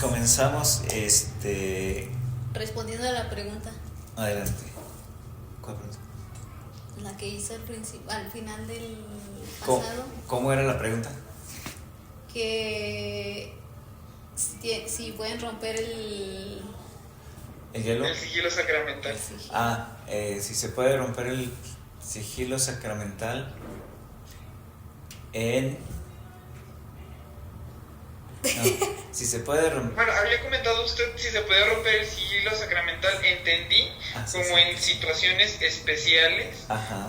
Comenzamos, respondiendo a la pregunta, adelante. ¿Cuál pregunta? la que hizo al final del ¿Cómo, pasado, cómo era la pregunta? que si pueden romper el ¿El hielo? El sigilo sacramental. sigilo. Si se puede romper el sigilo sacramental en... No, si se puede romper... Bueno, había comentado usted si se puede romper el sigilo sacramental, entendí, Sí, como sí. en situaciones especiales. Ajá.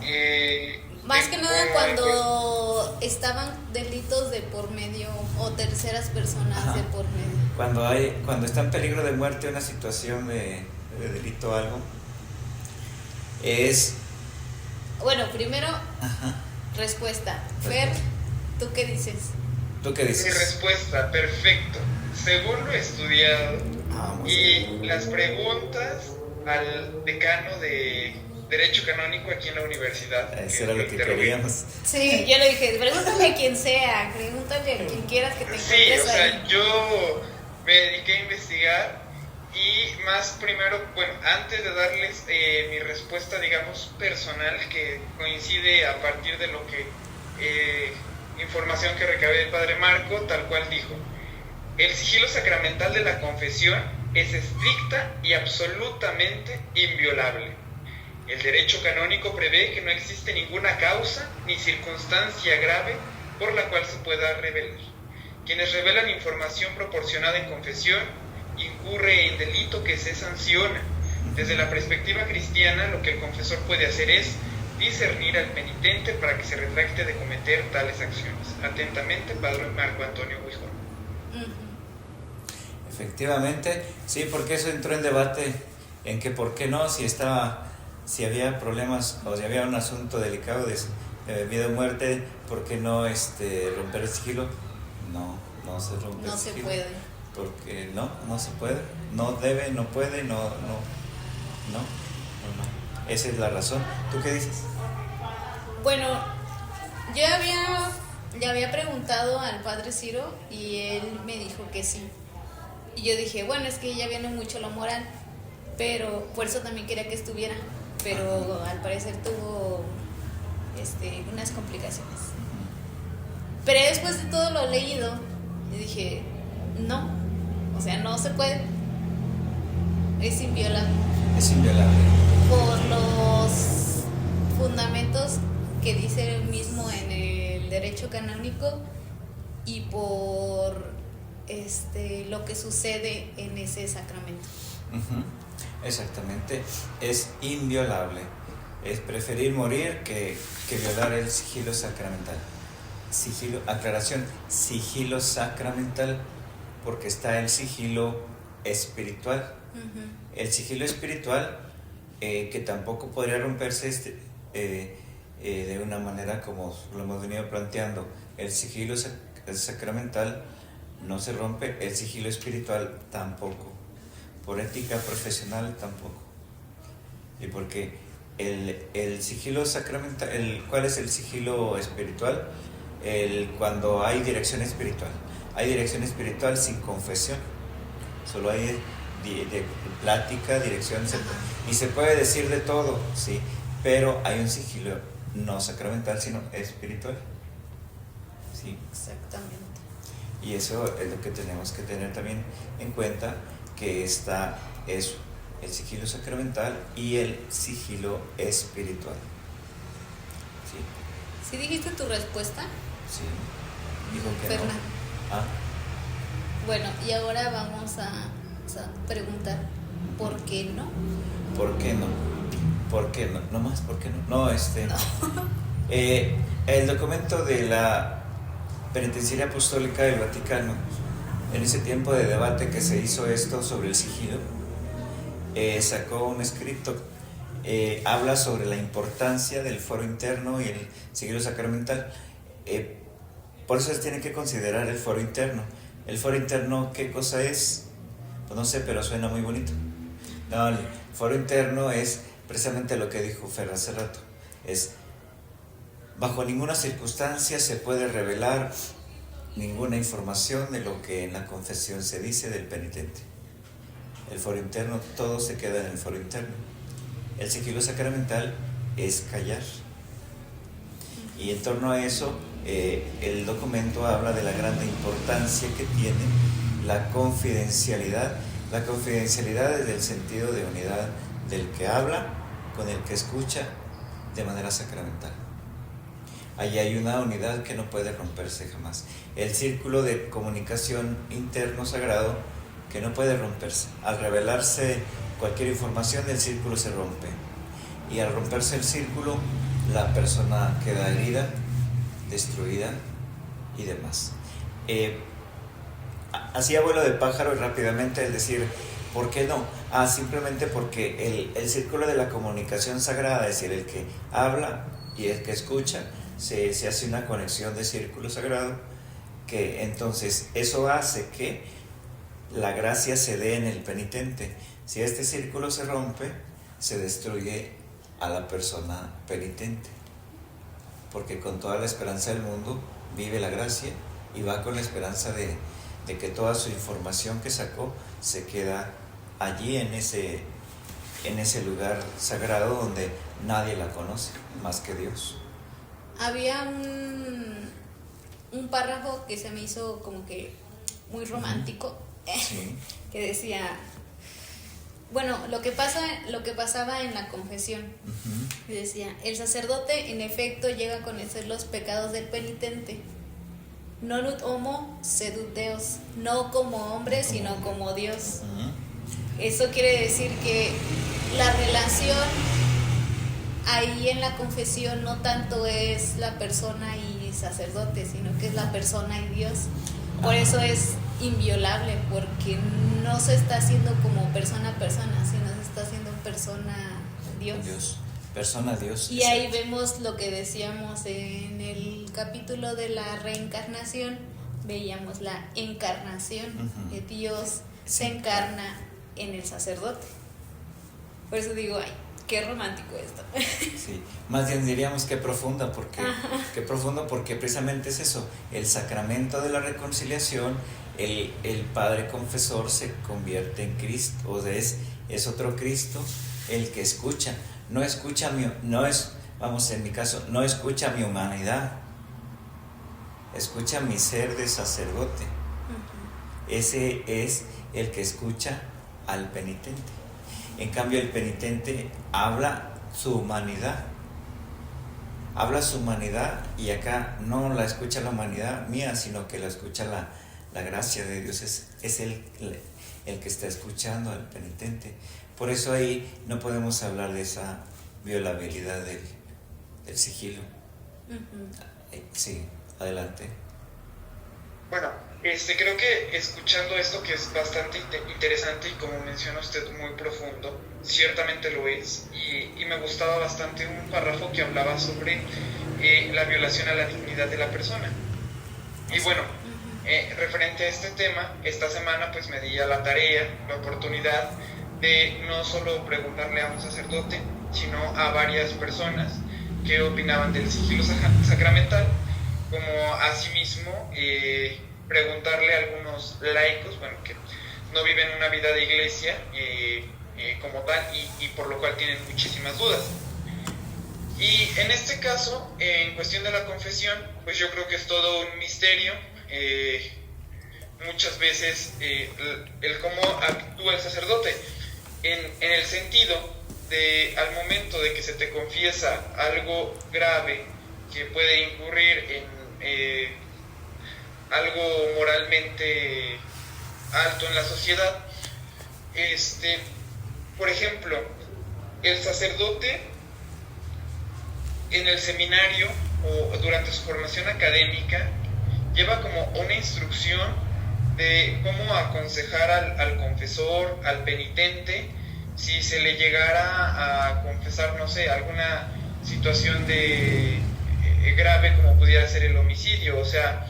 Más que nada como cuando estaban delitos de por medio o terceras personas Ajá. de por medio. Cuando está en peligro de muerte una situación de delito o algo, es... Bueno, primero, Ajá. respuesta. Fer, ¿tú qué dices? ¿Tú qué Mi dices? respuesta, perfecto. Según lo he estudiado Vamos. y las preguntas al decano de Derecho Canónico aquí en la universidad. Eso era lo que interrogué. queríamos. Sí, yo le dije, pregúntale a quien sea, pregúntale a quien quieras que te Sí, encuentres o sea, ahí. yo me dediqué a investigar y más primero, bueno, antes de darles mi respuesta, digamos, personal, que coincide a partir de lo que, información que recabé del Padre Marco, tal cual dijo, el sigilo sacramental de la confesión es estricta y absolutamente inviolable. El derecho canónico prevé que no existe ninguna causa ni circunstancia grave por la cual se pueda revelar. Quienes revelan información proporcionada en confesión incurre en delito que se sanciona. Desde la perspectiva cristiana, lo que el confesor puede hacer es discernir al penitente para que se retracte de cometer tales acciones. Atentamente, Padre Marco Antonio Huijón. Efectivamente, sí, porque eso entró en debate en que por qué no, si había problemas o si había un asunto delicado de vida o muerte, ¿por qué no romper el sigilo? No se rompe No el se sigilo. puede. Porque no se puede, no debe, no puede, no. Esa es la razón. ¿Tú qué dices? Bueno, yo le había preguntado al padre Ciro y él me dijo que sí. Y yo dije, bueno, es que ya viene mucho lo moral, pero por eso también quería que estuviera, pero al parecer tuvo unas complicaciones. Pero después de todo lo leído, yo dije, no, o sea, no se puede, es inviolable. Es inviolable. Por los fundamentos que dice él mismo en el derecho canónico y por lo que sucede en ese sacramento. Exactamente, es inviolable. Es preferir morir que violar el sigilo sacramental. Aclaración, sigilo sacramental, porque está el sigilo espiritual. El sigilo espiritual, que tampoco podría romperse de una manera como lo hemos venido planteando. El sigilo sacramental no se rompe, el sigilo espiritual tampoco. Por ética profesional tampoco. Y porque el sigilo sacramental, ¿cuál es el sigilo espiritual? Cuando hay dirección espiritual. Hay dirección espiritual sin confesión. Solo hay de plática, dirección, y se puede decir de todo, sí, pero hay un sigilo no sacramental, sino espiritual. Sí. Exactamente. Y eso es lo que tenemos que tener también en cuenta, que está eso, el sigilo sacramental y el sigilo espiritual. ¿Sí? ¿Sí dijiste tu respuesta? Sí. Dijo que Fernando. no. Bueno, y ahora vamos a preguntar, ¿por qué no? ¿Por qué no? ¿Por qué no? No más, ¿por qué no? No, No. el documento de la Penitenciaría Apostólica del Vaticano, en ese tiempo de debate que se hizo esto sobre el sigilo, sacó un escrito, habla sobre la importancia del foro interno y el sigilo sacramental. Por eso se tiene que considerar el foro interno. ¿El foro interno qué cosa es? Pues no sé, pero suena muy bonito. No, el foro interno es precisamente lo que dijo Fer hace rato. Es, bajo ninguna circunstancia se puede revelar ninguna información de lo que en la confesión se dice del penitente. El foro interno, todo se queda en el foro interno. El sigilo sacramental es callar. Y en torno a eso, el documento habla de la gran importancia que tiene la confidencialidad. La confidencialidad es el sentido de unidad del que habla con el que escucha de manera sacramental. Allí hay una unidad que no puede romperse jamás. El círculo de comunicación interno sagrado que no puede romperse. Al revelarse cualquier información, el círculo se rompe. Y al romperse el círculo, la persona queda herida, destruida y demás. Así a vuelo de pájaro y rápidamente, es decir, ¿por qué no? Simplemente porque el círculo de la comunicación sagrada, es decir, el que habla y el que escucha, se hace una conexión de círculo sagrado, que entonces eso hace que la gracia se dé en el penitente. Si este círculo se rompe, se destruye a la persona penitente, porque con toda la esperanza del mundo vive la gracia y va con la esperanza de que toda su información que sacó se queda allí en ese lugar sagrado donde nadie la conoce más que Dios. Había un párrafo que se me hizo como que muy romántico, Sí. que decía, bueno, lo que pasaba en la confesión. Y decía, el sacerdote en efecto llega a conocer los pecados del penitente. Non ut homo sed ut Deus, no como hombre, sino como Dios. Eso quiere decir que la relación ahí en la confesión no tanto es la persona y sacerdote, sino que es la persona y Dios. Por eso es inviolable, porque no se está haciendo como persona a persona, sino se está haciendo persona Dios. Persona Dios. Y ahí vemos lo que decíamos en el capítulo de la reencarnación, veíamos la encarnación, que Dios se encarna en el sacerdote. Por eso digo, ay, qué romántico esto. Sí, más bien diríamos qué profundo, porque precisamente es eso, el sacramento de la reconciliación, el Padre Confesor se convierte en Cristo, o es otro Cristo el que escucha. No escucha en mi caso, no escucha mi humanidad, escucha mi ser de sacerdote. Ese es el que escucha al penitente. En cambio, el penitente habla su humanidad. Y acá no la escucha la humanidad mía, sino que la escucha la gracia de Dios. Es el que está escuchando al penitente. Por eso ahí no podemos hablar de esa violabilidad del sigilo. Sí, adelante. Bueno, creo que escuchando esto, que es bastante interesante y como menciona usted, muy profundo, ciertamente lo es, y me gustaba bastante un párrafo que hablaba sobre la violación a la dignidad de la persona. Y bueno, referente a este tema, esta semana pues me di a la tarea, la oportunidad de no solo preguntarle a un sacerdote, sino a varias personas qué opinaban del sigilo sacramental, como asimismo preguntarle a algunos laicos, bueno, que no viven una vida de iglesia como tal, y por lo cual tienen muchísimas dudas. Y en este caso, en cuestión de la confesión, pues yo creo que es todo un misterio. Muchas veces el cómo actúa el sacerdote, en el sentido de al momento de que se te confiesa algo grave que puede incurrir en algo moralmente alto en la sociedad, por ejemplo, el sacerdote en el seminario o durante su formación académica lleva como una instrucción de cómo aconsejar al confesor, al penitente, si se le llegara a confesar, no sé, alguna situación de grave como pudiera ser el homicidio. O sea,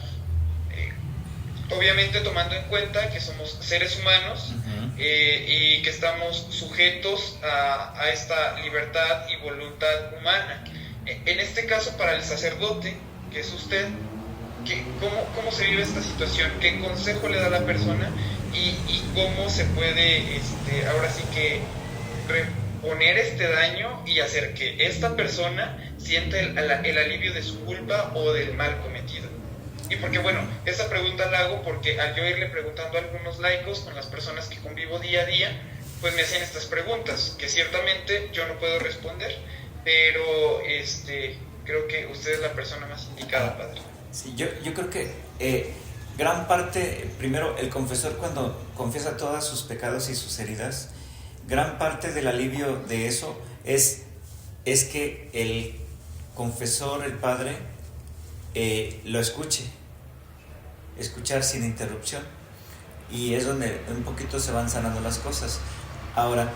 obviamente tomando en cuenta que somos seres humanos y que estamos sujetos a esta libertad y voluntad humana. En este caso, para el sacerdote, que es usted, ¿cómo se vive esta situación? ¿Qué consejo le da la persona? Y cómo se puede, ahora sí que reponer este daño y hacer que esta persona sienta el alivio de su culpa o del mal cometido. Y porque, bueno, esa pregunta la hago porque al yo irle preguntando a algunos laicos, con las personas que convivo día a día, pues me hacen estas preguntas, que ciertamente yo no puedo responder, pero creo que usted es la persona más indicada, padre. Sí, yo creo que gran parte, primero, el confesor cuando confiesa todos sus pecados y sus heridas, gran parte del alivio de eso es que el confesor, el padre, lo escuchar sin interrupción, y es donde un poquito se van sanando las cosas. Ahora,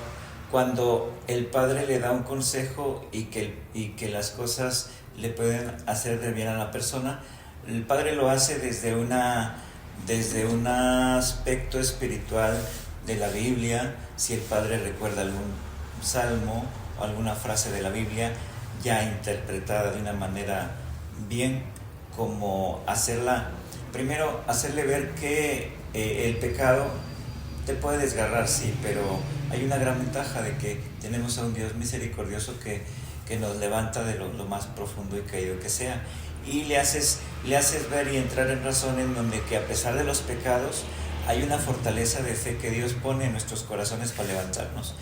cuando el padre le da un consejo y que las cosas le pueden hacer de bien a la persona, el padre lo hace desde un aspecto espiritual de la Biblia. Si el padre recuerda algún salmo o alguna frase de la Biblia ya interpretada de una manera bien, como primero hacerle ver que el pecado te puede desgarrar, sí, pero hay una gran ventaja de que tenemos a un Dios misericordioso que nos levanta de lo más profundo y caído que sea, y le haces ver y entrar en razón en donde que a pesar de los pecados hay una fortaleza de fe que Dios pone en nuestros corazones para levantarnos,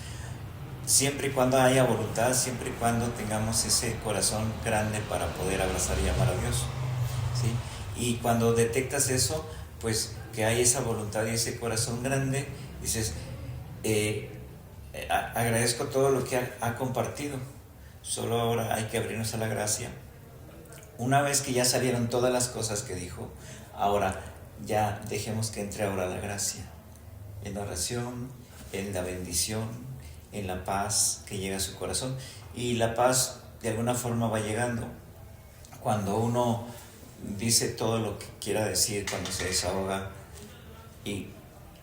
siempre y cuando haya voluntad, siempre y cuando tengamos ese corazón grande para poder abrazar y amar a Dios, ¿sí? Y cuando detectas eso, pues que hay esa voluntad y ese corazón grande, dices, agradezco todo lo que ha compartido, solo ahora hay que abrirnos a la gracia. Una vez que ya salieron todas las cosas que dijo, ahora ya dejemos que entre ahora la gracia, en la oración, en la bendición, en la paz que llega a su corazón. Y la paz de alguna forma va llegando cuando uno dice todo lo que quiera decir, cuando se desahoga, y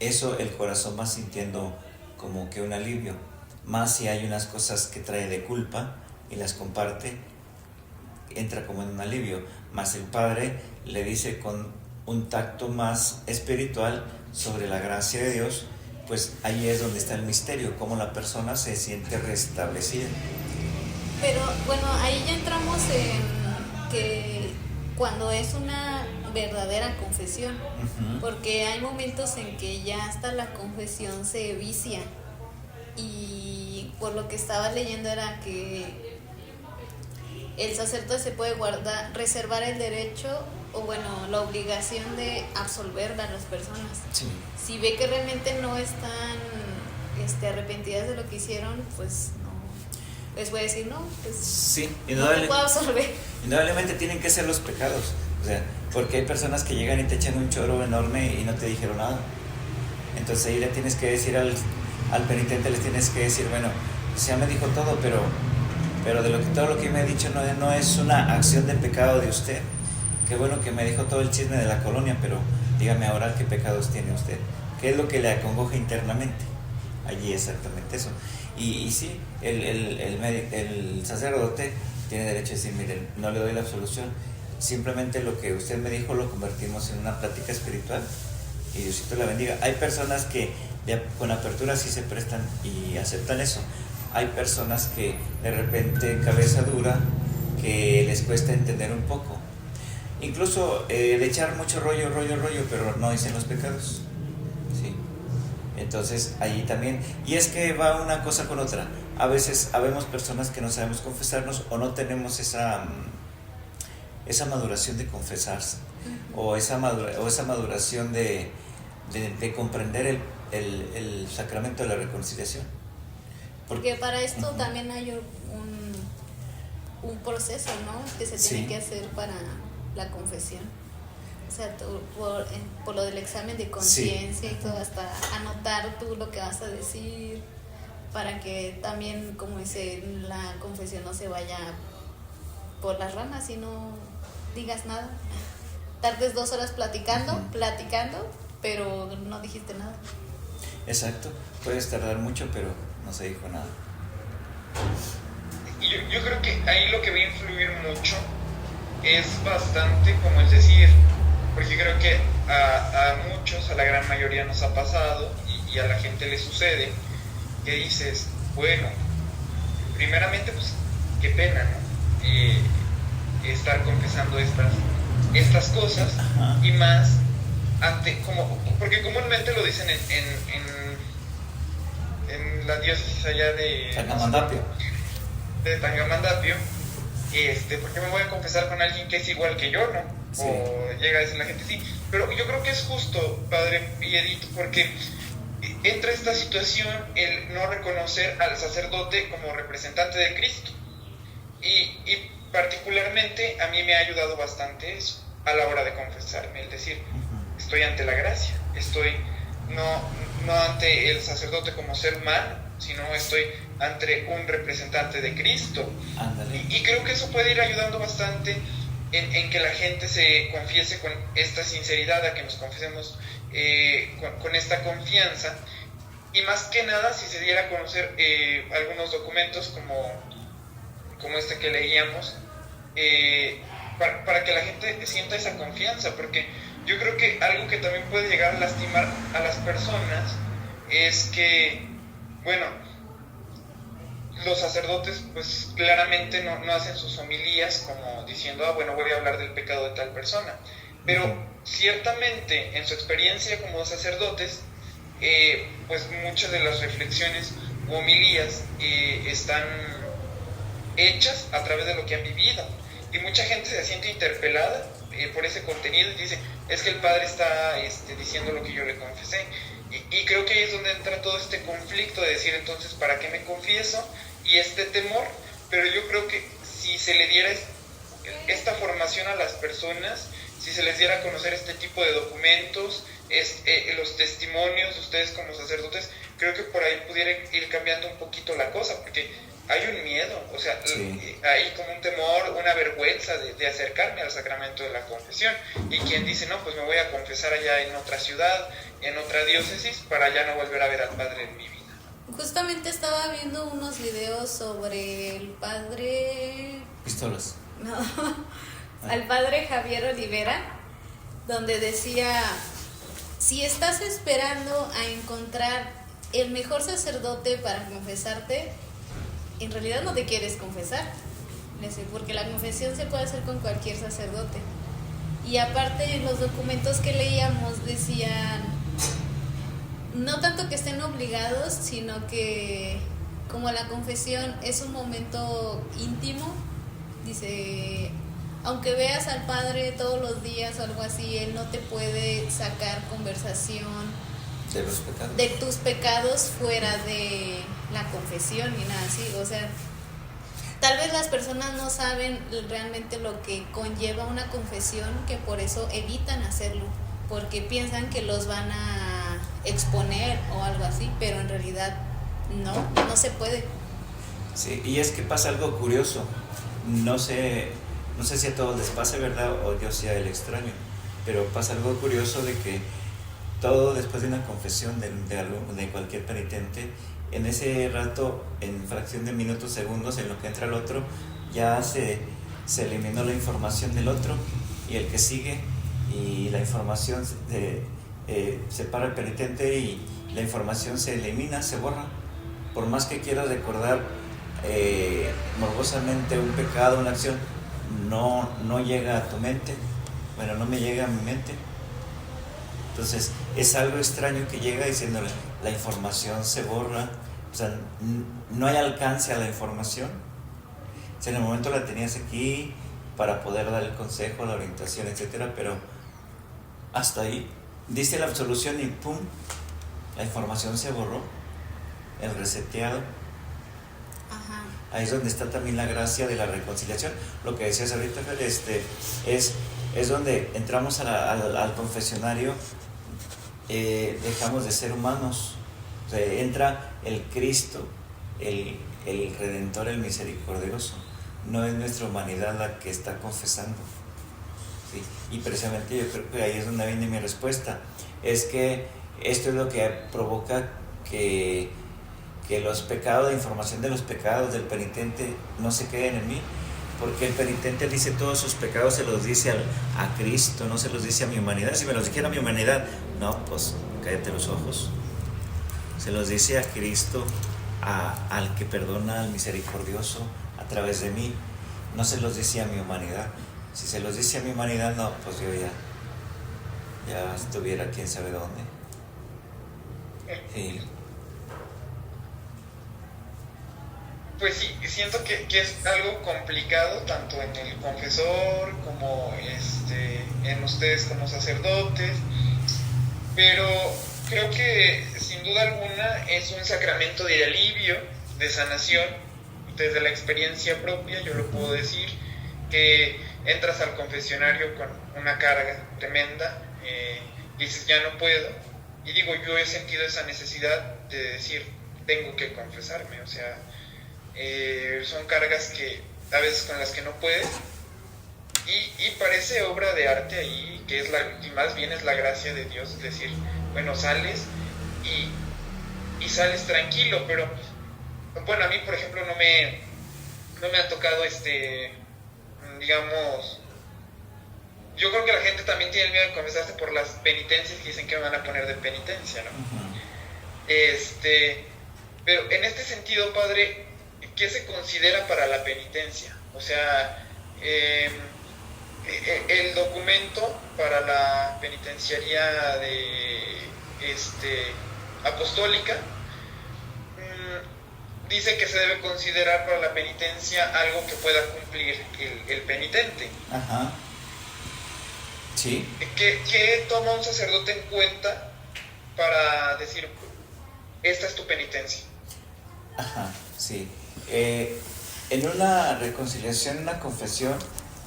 eso el corazón va sintiendo como que un alivio, más si hay unas cosas que trae de culpa y las comparte, entra como en un alivio, más el padre le dice con un tacto más espiritual sobre la gracia de Dios, pues ahí es donde está el misterio, cómo la persona se siente restablecida. Pero bueno, ahí ya entramos en que cuando es una verdadera confesión, porque hay momentos en que ya hasta la confesión se vicia, y por lo que estaba leyendo era que el sacerdote se puede reservar el derecho o bueno, la obligación de absolver a las personas. Sí. Si ve que realmente no están arrepentidas de lo que hicieron, pues no, les puede decir no, pues sí, no te puedo absolver. Indudablemente tienen que ser los pecados, o sea, porque hay personas que llegan y te echan un choro enorme y no te dijeron nada. Entonces ahí le tienes que decir al penitente, les tienes que decir, bueno, pues ya me dijo todo, pero todo lo que me ha dicho no es una acción de pecado de usted. Qué bueno que me dijo todo el chisme de la colonia, pero dígame ahora qué pecados tiene usted, qué es lo que le acongoja internamente. Allí exactamente eso. Y sí, el sacerdote tiene derecho a decir, miren, no le doy la absolución, simplemente lo que usted me dijo lo convertimos en una plática espiritual y Diosito la bendiga. Hay personas que con apertura sí se prestan y aceptan eso. Hay personas que de repente cabeza dura, que les cuesta entender un poco. Incluso de echar mucho rollo, pero no dicen los pecados. ¿Sí? Entonces ahí también, y es que va una cosa con otra. A veces habemos personas que no sabemos confesarnos o no tenemos esa maduración de confesarse, o esa maduración de comprender el sacramento de la reconciliación. Porque para esto también hay un proceso, ¿no? Que se tiene que hacer para la confesión. O sea, por lo del examen de conciencia y todo, hasta anotar tú lo que vas a decir, para que también, como dice, la confesión no se vaya por las ramas y no digas nada. Tardes 2 horas platicando, pero no dijiste nada. Exacto, puedes tardar mucho, pero no se dijo nada. Yo creo que ahí lo que va a influir mucho es bastante como el decir, porque creo que a muchos, a la gran mayoría nos ha pasado y a la gente le sucede, que dices, bueno, primeramente pues qué pena, ¿no? Estar confesando estas cosas. Ajá. Y más porque comúnmente lo dicen en la diócesis allá de Tangamandapio. de Tangamandapio, ¿por qué me voy a confesar con alguien que es igual que yo, no? Sí. O llega a decir la gente, sí, pero yo creo que es justo, padre y Edith, porque entra esta situación el no reconocer al sacerdote como representante de Cristo. Y particularmente a mí me ha ayudado bastante eso a la hora de confesarme, el decir, estoy ante la gracia, estoy no ante el sacerdote como ser humano, sino estoy ante un representante de Cristo. Y creo que eso puede ir ayudando bastante en que la gente se confiese con esta sinceridad, a que nos confesemos con esta confianza, y más que nada si se diera a conocer algunos documentos como este que leíamos, para que la gente sienta esa confianza, porque yo creo que algo que también puede llegar a lastimar a las personas es que, bueno, los sacerdotes pues claramente no hacen sus homilías como diciendo, bueno, voy a hablar del pecado de tal persona, pero ciertamente en su experiencia como sacerdotes, pues muchas de las reflexiones o homilías están hechas a través de lo que han vivido, y mucha gente se siente interpelada por ese contenido y dice, es que el padre está diciendo lo que yo le confesé, y creo que ahí es donde entra todo este conflicto de decir, entonces, ¿para qué me confieso? Y este temor. Pero yo creo que si se le diera esta formación a las personas, si se les diera a conocer este tipo de documentos, los testimonios de ustedes como sacerdotes, creo que por ahí pudiera ir cambiando un poquito la cosa, porque hay un miedo, o sea, sí, hay como un temor, una vergüenza de acercarme al sacramento de la confesión, y quien dice, no, pues me voy a confesar allá en otra ciudad, en otra diócesis, para ya no volver a ver al padre en mi vida. Justamente estaba viendo unos videos sobre el padre... Pistolas. No, al padre Javier Olivera, donde decía, si estás esperando a encontrar el mejor sacerdote para confesarte, en realidad no te quieres confesar, porque la confesión se puede hacer con cualquier sacerdote. Y aparte, los documentos que leíamos decían, no tanto que estén obligados, sino que como la confesión es un momento íntimo, dice, aunque veas al padre todos los días o algo así, él no te puede sacar conversación de tus pecados fuera de la confesión ni nada así. O sea, tal vez las personas no saben realmente lo que conlleva una confesión, que por eso evitan hacerlo, porque piensan que los van a exponer o algo así, pero en realidad no se puede. Sí, y es que pasa algo curioso, no sé si a todos les pase, ¿verdad? O yo sea el extraño, pero pasa algo curioso de que todo después de una confesión de cualquier penitente, en ese rato, en fracción de minutos, segundos, en lo que entra el otro, ya se eliminó la información del otro, y el que sigue, y la información se para el penitente y la información se elimina, se borra. Por más que quieras recordar morbosamente un pecado, una acción, no llega a tu mente. Bueno, no me llega a mi mente. Entonces es algo extraño que llega diciéndole, la información se borra, o sea, no hay alcance a la información. O sea, en el momento la tenías aquí para poder dar el consejo, la orientación, etcétera, pero hasta ahí diste la absolución y pum, la información se borró, el reseteado. Ajá. Ahí es donde está también la gracia de la reconciliación. Lo que decías ahorita, es donde entramos al confesionario, dejamos de ser humanos, o sea, entra el Cristo, el Redentor, el Misericordioso. No es nuestra humanidad la que está confesando. ¿Sí? Y precisamente yo creo que ahí es donde viene mi respuesta. Es que esto es lo que provoca que los pecados, la información de los pecados del penitente no se queden en mí, Porque el penitente dice todos sus pecados, se los dice a Cristo, no se los dice a mi humanidad. Si me los dijera a mi humanidad, no, pues cállate los ojos. Se los dice a Cristo, al que perdona, al misericordioso, a través de mí. No se los dice a mi humanidad. Si se los dice a mi humanidad, no, pues yo ya estuviera quién sabe dónde. Sí. Pues sí, siento que es algo complicado tanto en el confesor como en ustedes como sacerdotes, pero creo que sin duda alguna es un sacramento de alivio, de sanación. Desde la experiencia propia yo lo puedo decir, que entras al confesionario con una carga tremenda, dices ya no puedo, y digo, yo he sentido esa necesidad de decir tengo que confesarme, o sea, son cargas que a veces con las que no puedes, y parece obra de arte ahí, que es y más bien es la gracia de Dios, es decir, bueno, sales y sales tranquilo. Pero bueno, a mí por ejemplo no me ha tocado digamos, yo creo que la gente también tiene miedo de confesarse por las penitencias que dicen que me van a poner de penitencia, ¿no? Pero en este sentido, padre, ¿qué se considera para la penitencia? O sea, el documento para la penitenciaría apostólica dice que se debe considerar para la penitencia algo que pueda cumplir el penitente. Ajá. Sí. ¿Qué toma un sacerdote en cuenta para decir, esta es tu penitencia? Ajá, sí. En una reconciliación, en una confesión,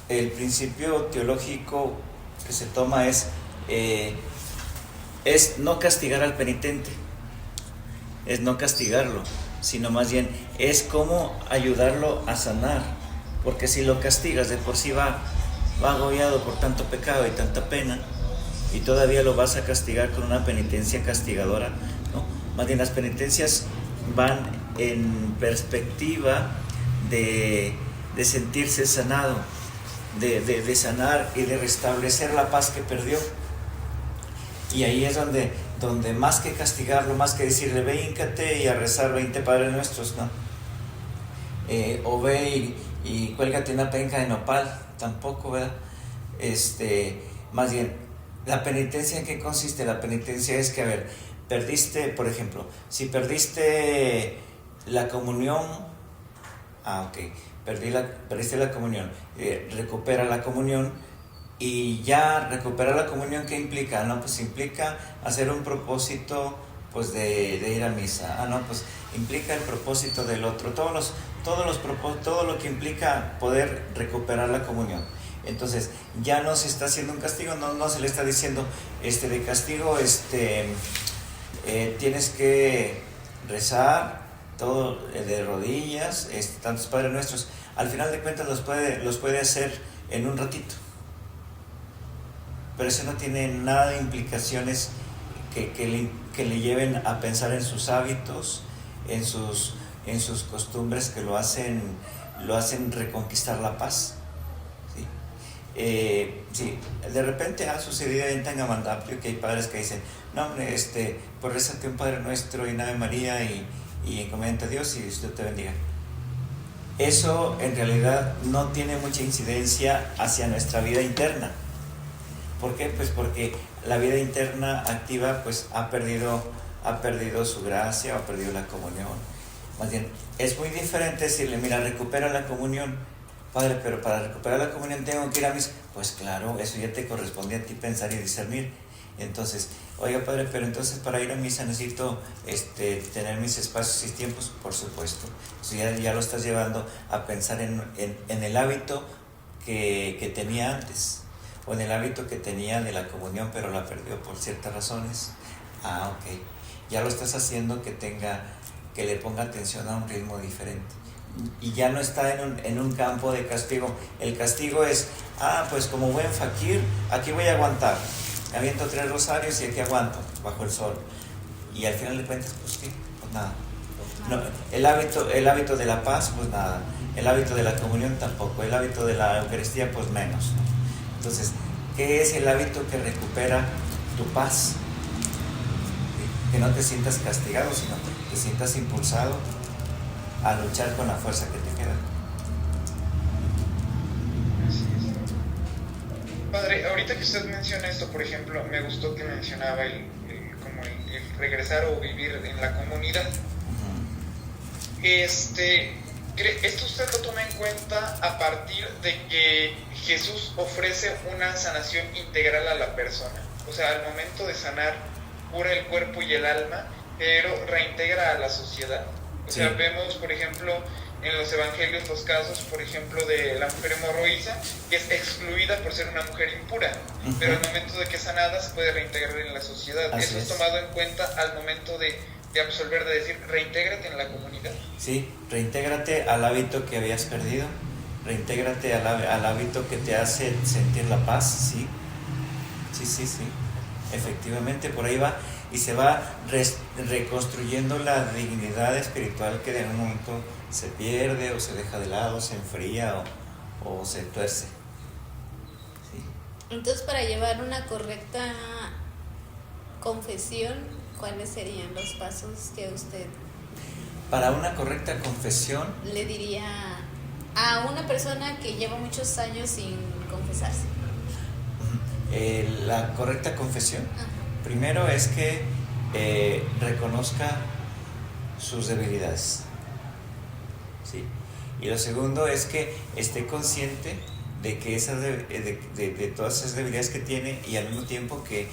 el principio teológico que se toma es no castigar al penitente, es no castigarlo, sino más bien es cómo ayudarlo a sanar, porque si lo castigas de por sí va agobiado por tanto pecado y tanta pena, y todavía lo vas a castigar con una penitencia castigadora, ¿no? Más bien las penitencias van en perspectiva de sentirse sanado, de sanar y de restablecer la paz que perdió. Y ahí es donde más que castigarlo, más que decirle ve, híncate y a rezar 20 Padres Nuestros, ¿no? O ve y cuélgate una penca de nopal, tampoco, ¿verdad? Más bien, ¿la penitencia en qué consiste? La penitencia es que, a ver, perdiste, por ejemplo, si perdiste la comunión, perdiste la comunión, recupera la comunión, y ya recuperar la comunión, ¿qué implica? No, pues implica hacer un propósito, pues de ir a misa. No, pues implica el propósito del otro, todo lo que implica poder recuperar la comunión. Entonces ya no se está haciendo un castigo, no se le está diciendo de castigo, tienes que rezar todo de rodillas, tantos Padres Nuestros. Al final de cuentas los puede hacer en un ratito, pero eso no tiene nada de implicaciones que le lleven a pensar en sus hábitos, en sus costumbres que lo hacen reconquistar la paz. ¿Sí? De repente ha sucedido en Tangamandapio que hay padres que dicen, no hombre, pues rézate un Padre Nuestro y una Ave María y encomienda a Dios y Dios te bendiga. Eso en realidad no tiene mucha incidencia hacia nuestra vida interna. ¿Por qué? Pues porque la vida interna activa pues ha perdido su gracia, ha perdido la comunión. Más bien, es muy diferente decirle, mira, recupera la comunión. Padre, pero para recuperar la comunión tengo que ir a misa. Pues claro, eso ya te corresponde a ti pensar y discernir. Entonces, oiga Padre, pero entonces para ir a misa necesito tener mis espacios y tiempos, por supuesto. Entonces ya lo estás llevando a pensar en el hábito que tenía antes, o en el hábito que tenía de la comunión, pero la perdió por ciertas razones. Ok. Ya lo estás haciendo que le ponga atención a un ritmo diferente. Y ya no está en un campo de castigo. El castigo es, pues como buen fakir, aquí voy a aguantar. Aviento 3 rosarios y aquí aguanto, bajo el sol. Y al final de cuentas, pues qué, pues nada. No, el hábito de la paz, pues nada. El hábito de la comunión tampoco. El hábito de la Eucaristía, pues menos, ¿no? Entonces, ¿qué es el hábito que recupera tu paz? ¿Sí? Que no te sientas castigado, sino que te sientas impulsado a luchar con la fuerza que te queda. Así es. Padre, ahorita que usted menciona esto, por ejemplo, me gustó que mencionaba como el regresar o vivir en la comunidad. Esto usted lo toma en cuenta a partir de que Jesús ofrece una sanación integral a la persona. O sea, al momento de sanar, cura el cuerpo y el alma, pero reintegra a la sociedad. O sea, vemos, por ejemplo, en los evangelios los casos, por ejemplo, de la mujer hemorroísa, que es excluida por ser una mujer impura, pero al momento de que es sanada se puede reintegrar en la sociedad. Así Eso es es tomado en cuenta al momento de absolver, de decir, reintégrate en la comunidad. Sí, reintégrate al hábito que habías perdido, reintégrate al hábito que te hace sentir la paz, sí. Efectivamente, por ahí va, y se va reconstruyendo la dignidad espiritual que de un momento se pierde o se deja de lado, se enfría o se tuerce. Sí. Entonces, para llevar una correcta confesión, ¿cuáles serían los pasos que usted Para una correcta confesión le diría a una persona que lleva muchos años sin confesarse? La correcta confesión, Ajá. primero es que reconozca sus debilidades, ¿sí? Y lo segundo es que esté consciente de que de todas esas debilidades que tiene, y al mismo tiempo que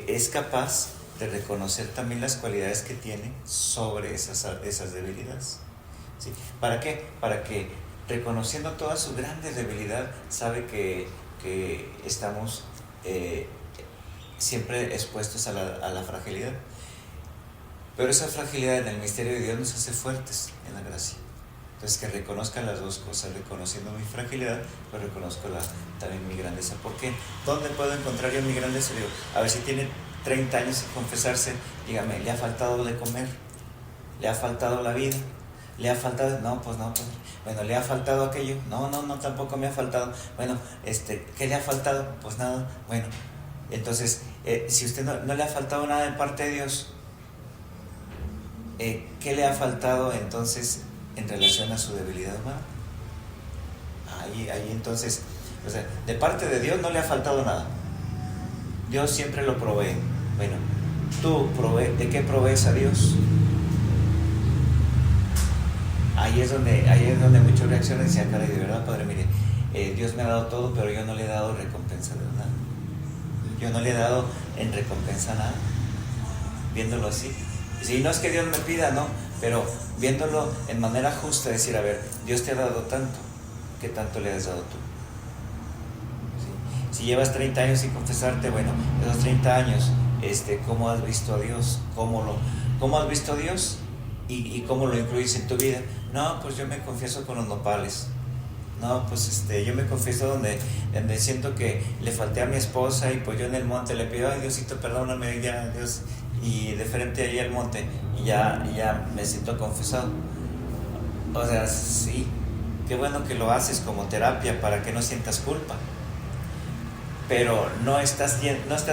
es capaz de reconocer también las cualidades que tiene sobre esas debilidades, ¿sí? ¿Para qué? Para que, reconociendo toda su grande debilidad, sabe que estamos siempre expuestos a la fragilidad. Pero esa fragilidad en el misterio de Dios nos hace fuertes en la gracia. Entonces, que reconozcan las dos cosas, reconociendo mi fragilidad, pero reconozco también mi grandeza. ¿Por qué? ¿Dónde puedo encontrar yo mi grandeza? Digo, a ver, si tiene 30 años sin confesarse, dígame, ¿le ha faltado de comer? ¿Le ha faltado la vida? ¿Le ha faltado? No, pues no, pues. Bueno, ¿le ha faltado aquello? No, tampoco me ha faltado. Bueno, ¿qué le ha faltado? Pues nada. Bueno, entonces, si usted no le ha faltado nada de parte de Dios, ¿qué le ha faltado entonces en relación a su debilidad humana? Ahí entonces, o sea, de parte de Dios no le ha faltado nada. Dios siempre lo provee. Bueno, tú ¿de qué provees a Dios? Ahí es donde muchos reaccionan y dicen, caray, de verdad, Padre, mire, Dios me ha dado todo, pero yo no le he dado recompensa de nada. Yo no le he dado en recompensa nada. Viéndolo así. Si no es que Dios me pida, no, pero viéndolo en manera justa, decir, a ver, Dios te ha dado tanto, ¿qué tanto le has dado tú? ¿Sí? Si llevas 30 años sin confesarte, bueno, esos 30 años, ¿cómo has visto a Dios? ¿Cómo has visto a Dios? ¿Y cómo lo incluyes en tu vida? No, pues yo me confieso con los nopales. No, pues yo me confieso donde siento que le falté a mi esposa, y pues yo en el monte le pido, ay Diosito, perdóname, ya, Dios, y de frente ahí al monte, y ya me siento confesado. O sea, sí, qué bueno que lo haces como terapia para que no sientas culpa, pero no estás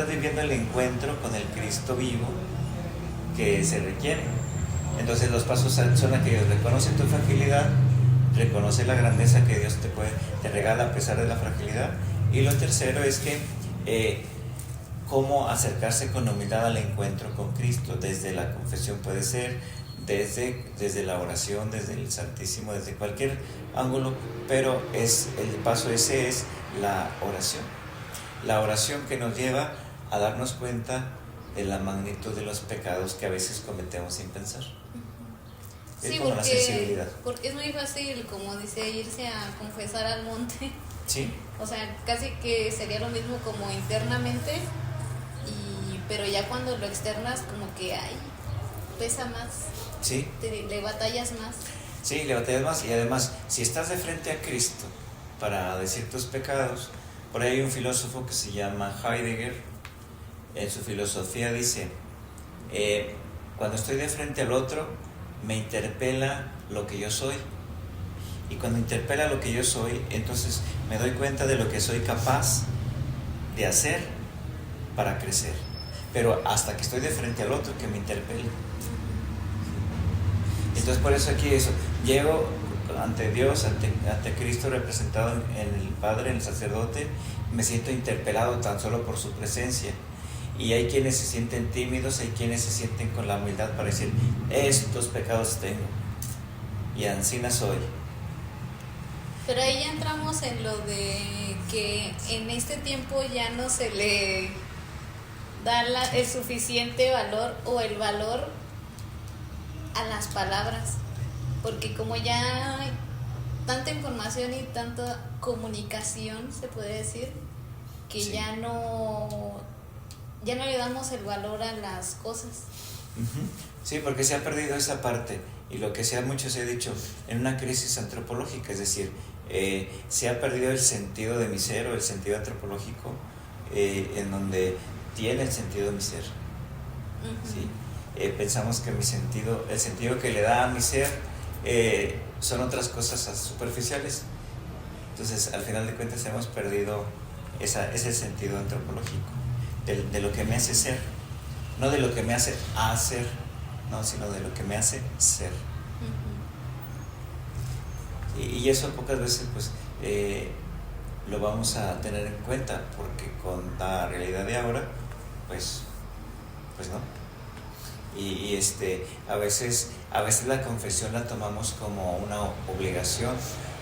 viviendo el encuentro con el Cristo vivo que se requiere. Entonces los pasos son aquellos: reconoce tu fragilidad, reconoce la grandeza que Dios te regala a pesar de la fragilidad. Y lo tercero es que cómo acercarse con humildad al encuentro con Cristo. Desde la confesión puede ser, desde la oración, desde el Santísimo, desde cualquier ángulo, pero el paso ese es la oración. La oración que nos lleva a darnos cuenta de la magnitud de los pecados que a veces cometemos sin pensar. Es Sí, como la sensibilidad. porque es muy fácil, como dice, irse a confesar al monte. Sí. O sea, casi que sería lo mismo como internamente, pero ya cuando lo externas, como que pesa más. Sí. Le batallas más. Sí, le batallas más. Y además, si estás de frente a Cristo para decir tus pecados, por ahí hay un filósofo que se llama Heidegger. En su filosofía dice, cuando estoy de frente al otro, me interpela lo que yo soy. Y cuando interpela lo que yo soy, entonces me doy cuenta de lo que soy capaz de hacer para crecer. Pero hasta que estoy de frente al otro que me interpele. Entonces por eso aquí eso, llego ante Dios, ante Cristo representado en el Padre, en el sacerdote, me siento interpelado tan solo por su presencia. Y hay quienes se sienten tímidos, hay quienes se sienten con la humildad para decir, estos pecados tengo, y ansina soy. Pero ahí ya entramos en lo de que en este tiempo ya no se le da el suficiente valor o el valor a las palabras, porque como ya hay tanta información y tanta comunicación, se puede decir, que sí. ya no le damos el valor a las cosas. Uh-huh. Sí, porque se ha perdido esa parte, y lo que mucho se ha dicho, en una crisis antropológica, es decir, se ha perdido el sentido de mi ser, o el sentido antropológico, en donde tiene el sentido de mi ser. Uh-huh. ¿Sí? Pensamos que el sentido que le da a mi ser son otras cosas superficiales. Entonces, al final de cuentas, hemos perdido ese sentido antropológico de lo que me hace ser, no de lo que me hace hacer, no, sino de lo que me hace ser. Uh-huh. Y eso pocas veces pues lo vamos a tener en cuenta, porque con la realidad de ahora pues no. Y a veces la confesión la tomamos como una obligación,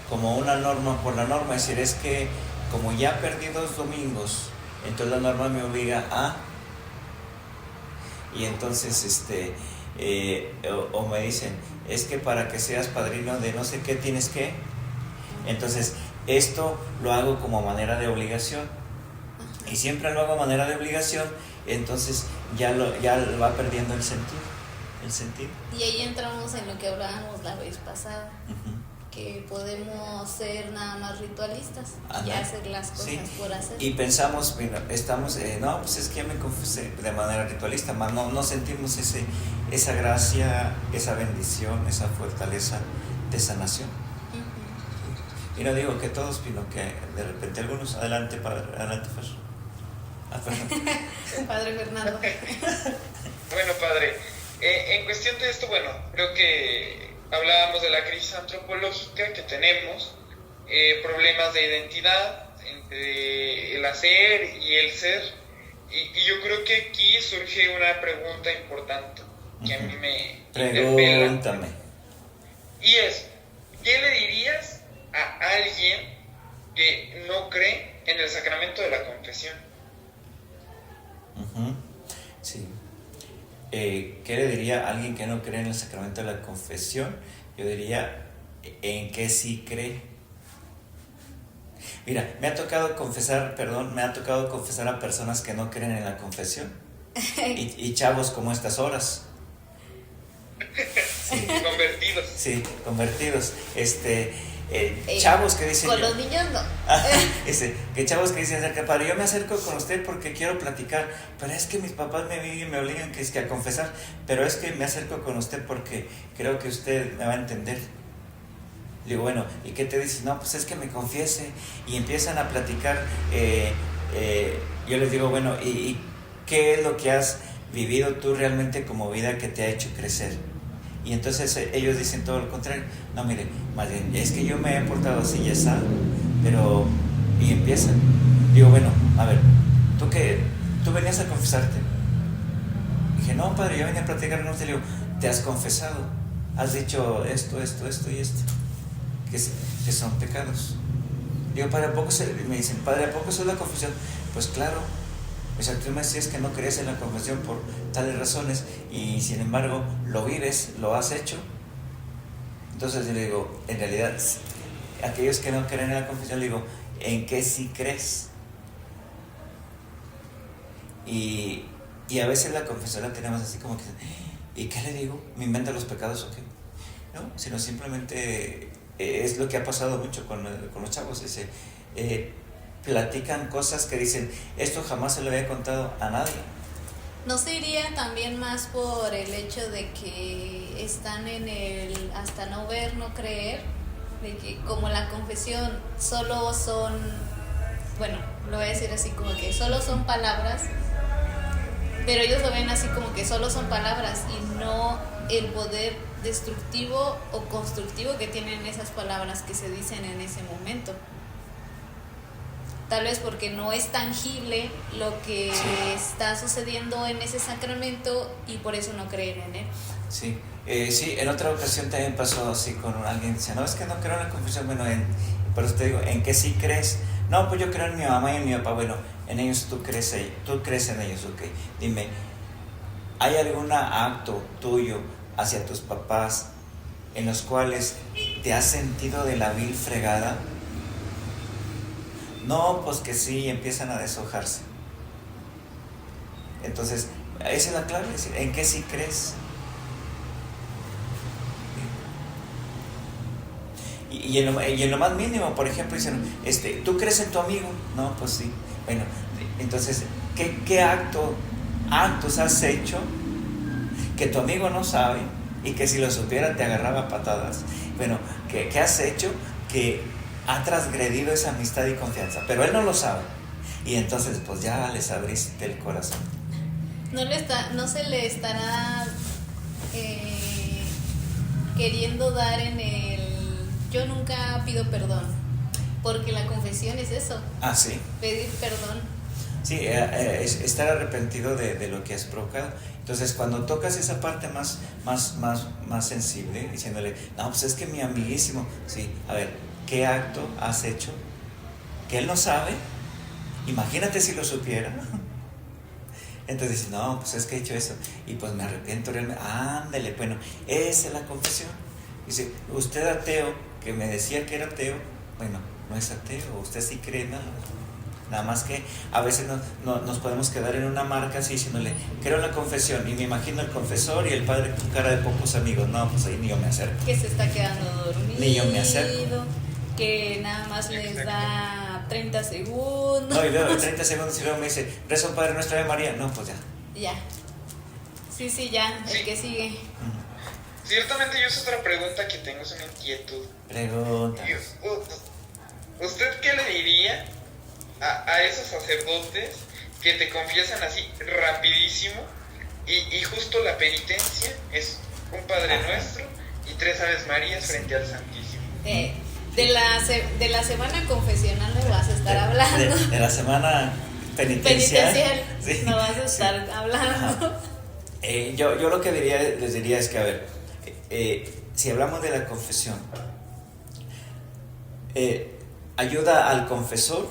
como una norma por la norma, es decir, es que como ya perdí 2 domingos, entonces la norma me obliga a, y entonces o me dicen, es que para que seas padrino de no sé qué tienes que, entonces esto lo hago como manera de obligación, y siempre lo hago a manera de obligación, entonces ya va perdiendo el sentido. Y ahí entramos en lo que hablábamos la vez pasada, uh-huh, que podemos ser nada más ritualistas, y hacer las cosas, sí, por hacer. Y pensamos, estamos, no, pues es que ya me confesé de manera ritualista, más no sentimos esa gracia, esa bendición, esa fortaleza de sanación. Uh-huh. Y no digo que todos, sino que de repente algunos, adelante, Padre, adelante, Fer. Padre Fernando. Bueno, Padre, en cuestión de esto, bueno, creo que hablábamos de la crisis antropológica que tenemos, problemas de identidad entre el hacer y el ser, y yo creo que aquí surge una pregunta importante que a mí me Pregúntame. Y es, ¿qué le dirías a alguien que no cree en el sacramento de la confesión? Uh-huh. Sí. ¿Qué le diría a alguien que no cree en el sacramento de la confesión? Yo diría, ¿en qué sí cree? Mira, me ha tocado confesar a personas que no creen en la confesión, y chavos como estas horas. Sí. Convertidos. Sí, convertidos. Chavos que dicen, con los niños no. Que chavos que dicen, Padre, yo me acerco con usted porque quiero platicar, pero es que mis papás me obligan que a confesar, pero es que me acerco con usted porque creo que usted me va a entender. Digo, bueno, ¿y qué te dices? No, pues es que me confiese, y empiezan a platicar. Yo les digo, bueno, ¿y qué es lo que has vivido tú realmente como vida que te ha hecho crecer? Y entonces ellos dicen todo lo contrario. No, mire, más bien, es que yo me he portado así y ya pero... Y empiezan. Digo, bueno, a ver, ¿tú venías a confesarte? Dije, no, Padre, yo venía a platicar con usted. Le digo, ¿te has confesado? ¿Has dicho esto y esto? Que son pecados. Digo, Padre, me dicen, Padre, ¿a poco eso es la confesión? Pues claro. O sea, tú me decías que no crees en la confesión por tales razones, y sin embargo lo vives, lo has hecho. Entonces yo le digo, en realidad, aquellos que no creen en la confesión, le digo, ¿en qué sí crees? Y a veces la confesión la tenemos así como que, ¿y qué le digo? ¿Me inventa los pecados o qué? No, sino simplemente es lo que ha pasado mucho con los chavos, platican cosas que dicen, esto jamás se lo había contado a nadie, ¿No se iría también más por el hecho de que están en el hasta no ver, no creer? De que como la confesión solo son, bueno, lo voy a decir así como que solo son palabras, pero ellos lo ven así como que solo son palabras y no el poder destructivo o constructivo que tienen esas palabras que se dicen en ese momento. Tal vez porque no es tangible lo que está sucediendo en ese sacramento y por eso no creen en él. Sí, sí, en otra ocasión también pasó así con alguien, dice, no, es que no creo en la confesión, bueno, por eso te digo, ¿en qué sí crees? No, pues yo creo en mi mamá y en mi papá, bueno, en ellos tú crees en ellos, ok. Dime, ¿hay algún acto tuyo hacia tus papás en los cuales te has sentido de la vil fregada? No, pues que sí, empiezan a deshojarse. Entonces, esa es la clave, es decir, ¿en qué sí crees? Y en lo más mínimo, por ejemplo, dicen, ¿tú crees en tu amigo? No, pues sí. Bueno, entonces, ¿qué actos has hecho que tu amigo no sabe y que si lo supiera te agarraba a patadas? Bueno, ¿qué has hecho que ha transgredido esa amistad y confianza? Pero él no lo sabe. Y entonces, pues ya les abriste el corazón. No se le estará queriendo dar en el yo nunca pido perdón, porque la confesión es eso. Ah, sí. Pedir perdón. Sí, es estar arrepentido de lo que has provocado. Entonces, cuando tocas esa parte más sensible, diciéndole, no, pues es que mi amiguísimo, sí, a ver, ¿qué acto has hecho que él no sabe? Imagínate si lo supiera. Entonces dice, no, pues es que he hecho eso y pues me arrepiento realmente. Ándale, bueno, esa es la confesión. Dice, usted ateo, que me decía que era ateo, bueno, no es ateo, usted sí cree nada más que a veces nos podemos quedar en una marca así diciéndole, creo en la confesión, y me imagino el confesor y el padre con cara de pocos amigos. No, pues ahí ni yo me acerco. Que se está quedando dormido, ni yo me acerco, que nada más les da 30 segundos. No, y luego 30 segundos y luego me dice, reza un Padre Nuestro de María. No, pues ya. Ya. Sí, ya, el que sigue. Ciertamente yo es otra pregunta que tengo, es una inquietud. Pregunta. ¿Usted qué le diría a esos sacerdotes que te confiesan así rapidísimo y justo la penitencia es un Padre Nuestro y 3 Aves Marías frente al Santísimo? De la semana confesional me vas a estar hablando. De la semana penitencial. Sí. Me vas a estar hablando. Yo lo que les diría es que, a ver, si hablamos de la confesión, ayuda al confesor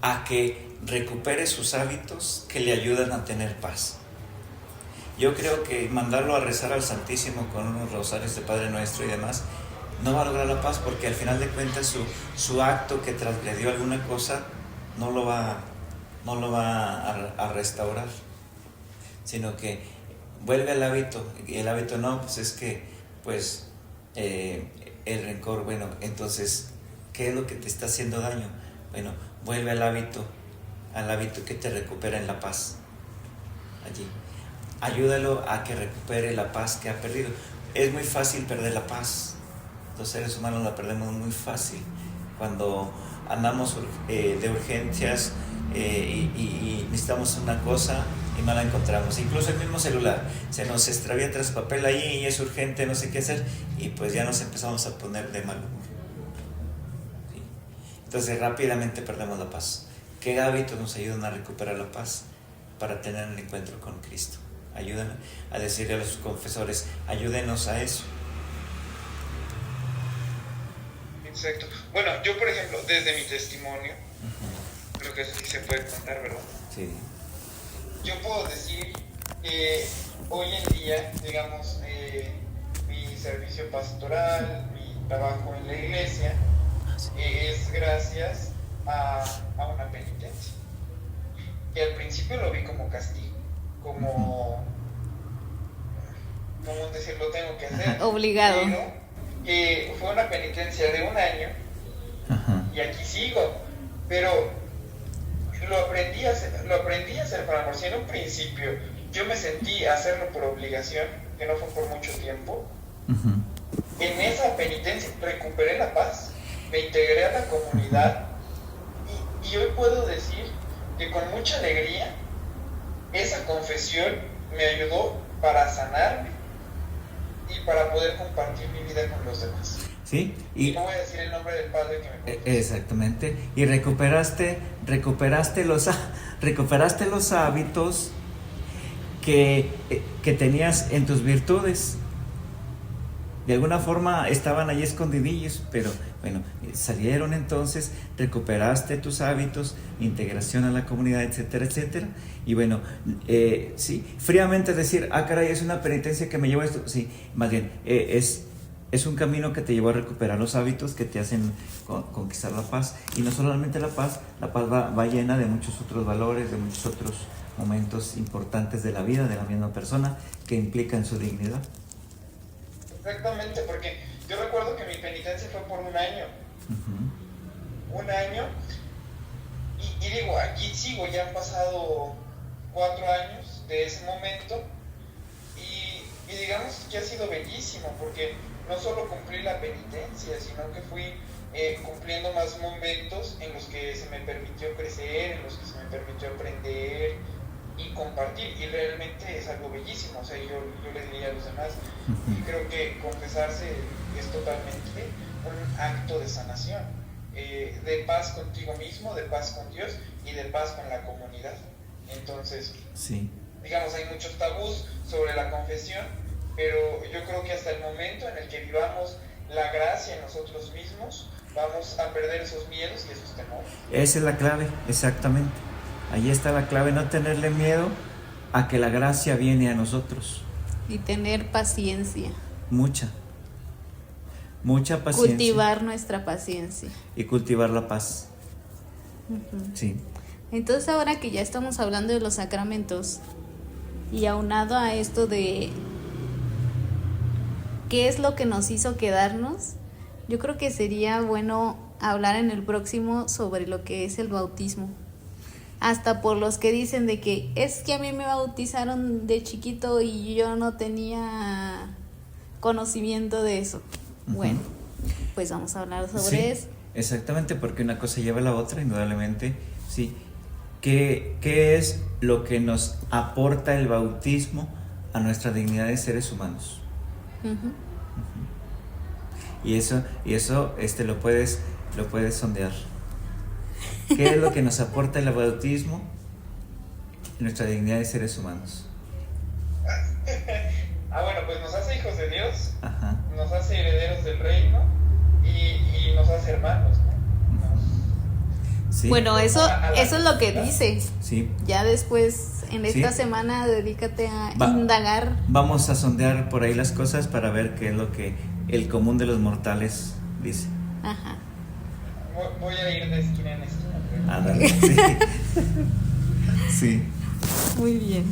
a que recupere sus hábitos que le ayudan a tener paz. Yo creo que mandarlo a rezar al Santísimo con unos rosarios de Padre Nuestro y demás no va a lograr la paz, porque al final de cuentas su acto que transgredió alguna cosa no lo va a restaurar, sino que vuelve al hábito, y el hábito no, pues es que el rencor, bueno, entonces ¿qué es lo que te está haciendo daño? Bueno, vuelve al hábito que te recupera en la paz. Allí ayúdalo a que recupere la paz que ha perdido. Es muy fácil perder la paz. Los seres humanos la perdemos muy fácil cuando andamos de urgencias y necesitamos una cosa y no la encontramos. Incluso el mismo celular, se nos extravía tras papel ahí y es urgente, no sé qué hacer, y pues ya nos empezamos a poner de mal humor. ¿Sí? Entonces rápidamente perdemos la paz. ¿Qué hábitos nos ayudan a recuperar la paz para tener un encuentro con Cristo? Ayúdenme a decirle a los confesores, ayúdenos a eso. Exacto. Bueno, yo por ejemplo, desde mi testimonio, creo que eso sí se puede contar, ¿verdad? Sí. Yo puedo decir que hoy en día, digamos, mi servicio pastoral, mi trabajo en la iglesia, es gracias a una penitencia. Que al principio lo vi como castigo, como decir, lo tengo que hacer. Obligado. Pero fue una penitencia de 1 año y aquí sigo. Pero lo aprendí a hacer por amor. Si en un principio yo me sentí a hacerlo por obligación, que no fue por mucho tiempo, en esa penitencia recuperé la paz, me integré a la comunidad y hoy puedo decir que con mucha alegría esa confesión me ayudó para sanarme y para poder compartir mi vida con los demás. ¿Sí? Y no voy a decir el nombre del padre que me confesó. Exactamente. Y recuperaste los hábitos que tenías en tus virtudes. De alguna forma estaban ahí escondidillos, pero bueno, salieron entonces, recuperaste tus hábitos, integración a la comunidad, etcétera, etcétera. Y bueno, sí, fríamente decir, caray, es una penitencia que me llevó a esto. Sí, más bien, es un camino que te llevó a recuperar los hábitos que te hacen conquistar la paz. Y no solamente la paz va llena de muchos otros valores, de muchos otros momentos importantes de la vida de la misma persona que implican su dignidad. Exactamente, porque yo recuerdo que mi penitencia fue por un año. Un año. Y digo, aquí sigo, ya han pasado 4 años de ese momento. Y digamos que ha sido bellísimo, porque no solo cumplí la penitencia, sino que fui cumpliendo más momentos en los que se me permitió crecer, en los que se me permitió aprender y compartir, y realmente es algo bellísimo. O sea, yo le diría a los demás, y creo que confesarse es totalmente un acto de sanación, de paz contigo mismo, de paz con Dios y de paz con la comunidad. Entonces, sí, digamos, hay muchos tabús sobre la confesión, pero yo creo que hasta el momento en el que vivamos la gracia en nosotros mismos, vamos a perder esos miedos y esos temores. Esa es la clave, exactamente. Ahí está la clave, no tenerle miedo a que la gracia viene a nosotros. Y tener paciencia. Mucha paciencia. Cultivar nuestra paciencia. Y cultivar la paz. Sí. Entonces, ahora que ya estamos hablando de los sacramentos, y aunado a esto de qué es lo que nos hizo quedarnos, yo creo que sería bueno hablar en el próximo sobre lo que es el bautismo. Hasta por los que dicen de que es que a mí me bautizaron de chiquito y yo no tenía conocimiento de eso. Bueno, pues vamos a hablar sobre eso. Exactamente, porque una cosa lleva a la otra, indudablemente. Sí. ¿Qué es lo que nos aporta el bautismo a nuestra dignidad de seres humanos? Y eso lo puedes sondear. ¿Qué es lo que nos aporta el bautismo en nuestra dignidad de seres humanos? Bueno, pues nos hace hijos de Dios, nos hace herederos del reino y nos hace hermanos, ¿no? Sí. Bueno, eso es lo que dice. Sí. Ya después, en esta semana, dedícate a indagar. Vamos a sondear por ahí las cosas para ver qué es lo que el común de los mortales dice. Voy a ir de esquina en esquina. Ándale, sí. Sí. Muy bien.